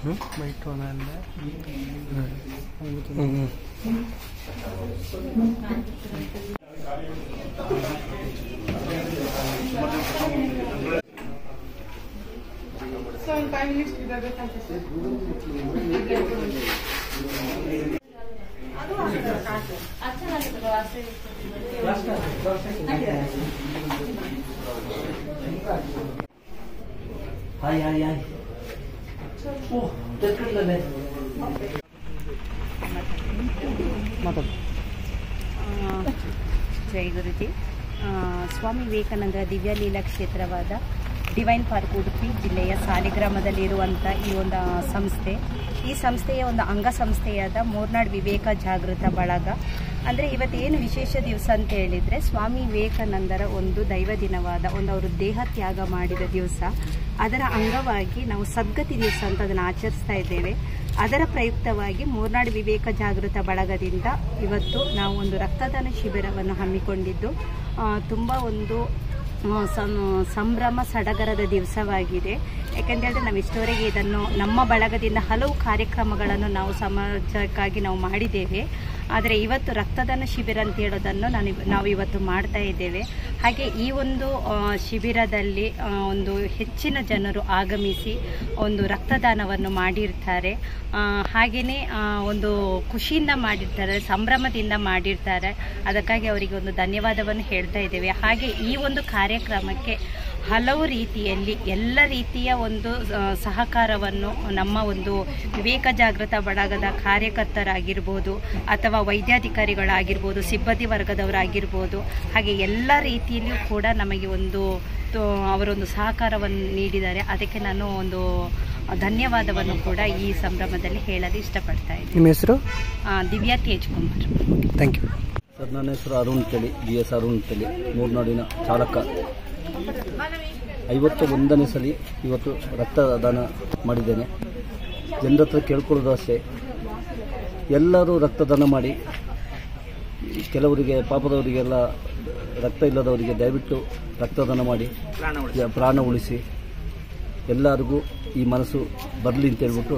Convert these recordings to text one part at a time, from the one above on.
हाय हाय हाय ओ ತೆಕ್ಕಲ್ಲೇ ಮಾತಾಡು ಜೈ ಗುರುಜಿ. ಸ್ವಾಮಿ ವಿವೇಕಾನಂದರ ದಿವ್ಯ ಲೀಲಾ ಕ್ಷೇತ್ರವಾದ ಡಿವೈನ್ ಪಾರ್ಕ್ ಉಡುಪಿ ಜಿಲ್ಲೆಯ ಸಾಲಿಗ್ರಾಮದಲ್ಲಿರುವಂಥ ಈ ಒಂದು ಸಂಸ್ಥೆ, ಈ ಸಂಸ್ಥೆಯ ಒಂದು ಅಂಗಸಂಸ್ಥೆಯಾದ ಮೂರ್ನಾಡ್ ವಿವೇಕ ಜಾಗೃತ ಬಳಗ. ಅಂದರೆ ಇವತ್ತೇನು ವಿಶೇಷ ದಿವಸ ಅಂತ ಹೇಳಿದರೆ, ಸ್ವಾಮಿ ವಿವೇಕಾನಂದರ ಒಂದು ದೈವ ದಿನವಾದ ಅವರು ದೇಹ ತ್ಯಾಗ ಮಾಡಿದ ದಿವಸ, ಅದರ ಅಂಗವಾಗಿ ನಾವು ಸದ್ಗತಿ ದಿವಸ ಅಂತ ಅದನ್ನು ಆಚರಿಸ್ತಾ ಇದ್ದೇವೆ. ಅದರ ಪ್ರಯುಕ್ತವಾಗಿ ಮೂರ್ನಾಡ್ ವಿವೇಕ ಜಾಗೃತ ಬಳಗದಿಂದ ಇವತ್ತು ನಾವು ಒಂದು ರಕ್ತದಾನ ಶಿಬಿರವನ್ನು ಹಮ್ಮಿಕೊಂಡಿದ್ದು ತುಂಬ ಒಂದು ಸಂಭ್ರಮ ಸಡಗರದ ದಿವಸವಾಗಿದೆ. ಯಾಕೆಂತೇಳಿದ್ರೆ ನಾವು ಇಷ್ಟವರೆಗೆ ಇದನ್ನು ನಮ್ಮ ಬಳಗದಿಂದ ಹಲವು ಕಾರ್ಯಕ್ರಮಗಳನ್ನು ನಾವು ಸಮಾಜಕ್ಕಾಗಿ ನಾವು ಮಾಡಿದ್ದೇವೆ. ಆದರೆ ಇವತ್ತು ರಕ್ತದಾನ ಶಿಬಿರ ಅಂತ ಹೇಳೋದನ್ನು ನಾವು ಇವತ್ತು ಮಾಡ್ತಾ ಇದ್ದೇವೆ. ಹಾಗೆ ಈ ಒಂದು ಶಿಬಿರದಲ್ಲಿ ಒಂದು ಹೆಚ್ಚಿನ ಜನರು ಆಗಮಿಸಿ ಒಂದು ರಕ್ತದಾನವನ್ನು ಮಾಡಿರ್ತಾರೆ. ಹಾಗೆಯೇ ಒಂದು ಖುಷಿಯಿಂದ ಮಾಡಿರ್ತಾರೆ, ಸಂಭ್ರಮದಿಂದ ಮಾಡಿರ್ತಾರೆ. ಅದಕ್ಕಾಗಿ ಅವರಿಗೆ ಒಂದು ಧನ್ಯವಾದವನ್ನು ಹೇಳ್ತಾ ಇದ್ದೇವೆ. ಹಾಗೆ ಈ ಒಂದು ಕಾರ್ಯಕ್ರಮಕ್ಕೆ ಹಲವು ರೀತಿಯಲ್ಲಿ ಎಲ್ಲ ರೀತಿಯ ಒಂದು ಸಹಕಾರವನ್ನು ನಮ್ಮ ಒಂದು ವಿವೇಕ ಜಾಗೃತ ಬಳಗದ ಕಾರ್ಯಕರ್ತರಾಗಿರ್ಬೋದು ಅಥವಾ ವೈದ್ಯಾಧಿಕಾರಿಗಳಾಗಿರ್ಬೋದು, ಸಿಬ್ಬಂದಿ ವರ್ಗದವರಾಗಿರ್ಬೋದು, ಹಾಗೆ ಎಲ್ಲ ರೀತಿಯಲ್ಲಿಯೂ ಕೂಡ ನಮಗೆ ಒಂದು ಅವರೊಂದು ಸಹಕಾರವನ್ನು ನೀಡಿದ್ದಾರೆ. ಅದಕ್ಕೆ ನಾನು ಒಂದು ಧನ್ಯವಾದವನ್ನು ಕೂಡ ಈ ಸಂಭ್ರಮದಲ್ಲಿ ಹೇಳಲು ಇಷ್ಟಪಡ್ತಾ ಇದ್ದೀನಿ. ನಿಮ್ಮ ಹೆಸರು? Divya Tej Kumar. Thank you sir. ನನ್ನ ಹೆಸರು ಅರುಣ್ ತಳಿ, BS ಅರುಣ್ ತಳಿ, ಮೂರ್ನಾಡಿನ ಚಾಲಕ. 51ನೇ ಸಲ ಇವತ್ತು ರಕ್ತದಾನ ಮಾಡಿದ್ದೇನೆ. ಜನರ ಹತ್ರ ಕೇಳ್ಕೊಳ್ಳೋದು ಅಷ್ಟೇ, ಎಲ್ಲರೂ ರಕ್ತದಾನ ಮಾಡಿ. ಕೆಲವರಿಗೆ ಪಾಪದವರಿಗೆಲ್ಲ ರಕ್ತ ಇಲ್ಲದವರಿಗೆ ದಯವಿಟ್ಟು ರಕ್ತದಾನ ಮಾಡಿ ಪ್ರಾಣ ಉಳಿಸಿ. ಎಲ್ಲರಿಗೂ ಈ ಮನಸ್ಸು ಬರಲಿ ಅಂತ ಹೇಳ್ಬಿಟ್ಟು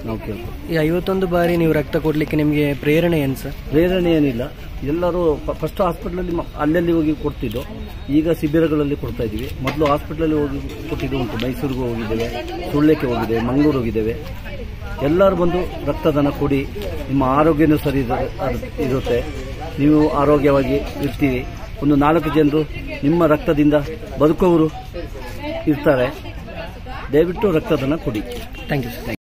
ನಾವು ಕೇಳ್ತೀವಿ. ಈ 51 ಬಾರಿ ನೀವು ರಕ್ತ ಕೊಡಲಿಕ್ಕೆ ನಿಮಗೆ ಪ್ರೇರಣೆ ಏನು ಸರ್? ಪ್ರೇರಣೆ ಏನಿಲ್ಲ, ಎಲ್ಲರೂ ಫಸ್ಟ್ ಹಾಸ್ಪಿಟ್ಲಲ್ಲಿ ಅಲ್ಲಲ್ಲಿ ಹೋಗಿ ಕೊಡ್ತಿದ್ದು, ಈಗ ಶಿಬಿರಗಳಲ್ಲಿ ಕೊಡ್ತಾ ಇದ್ದೀವಿ. ಮೊದಲು ಹಾಸ್ಪಿಟ್ಲಲ್ಲಿ ಹೋಗಿ ಕೊಟ್ಟಿದ್ದು ಉಂಟು. ಮೈಸೂರಿಗೆ ಹೋಗಿದ್ದೇವೆ, ಸುಳ್ಯಕ್ಕೆ ಹೋಗಿದ್ದೇವೆ, ಮಂಗಳೂರು ಹೋಗಿದ್ದೇವೆ. ಎಲ್ಲರೂ ಬಂದು ರಕ್ತದಾನ ಕೊಡಿ, ನಿಮ್ಮ ಆರೋಗ್ಯನೂ ಸರಿ ಇರುತ್ತೆ, ನೀವು ಆರೋಗ್ಯವಾಗಿ ಇರ್ತೀವಿ. ಒಂದು 4 ಜನರು ನಿಮ್ಮ ರಕ್ತದಿಂದ ಬದುಕೋರು ಇರ್ತಾರೆ. ದಯವಿಟ್ಟು ರಕ್ತದಾನ ಕೊಡಿ. Thank you sir.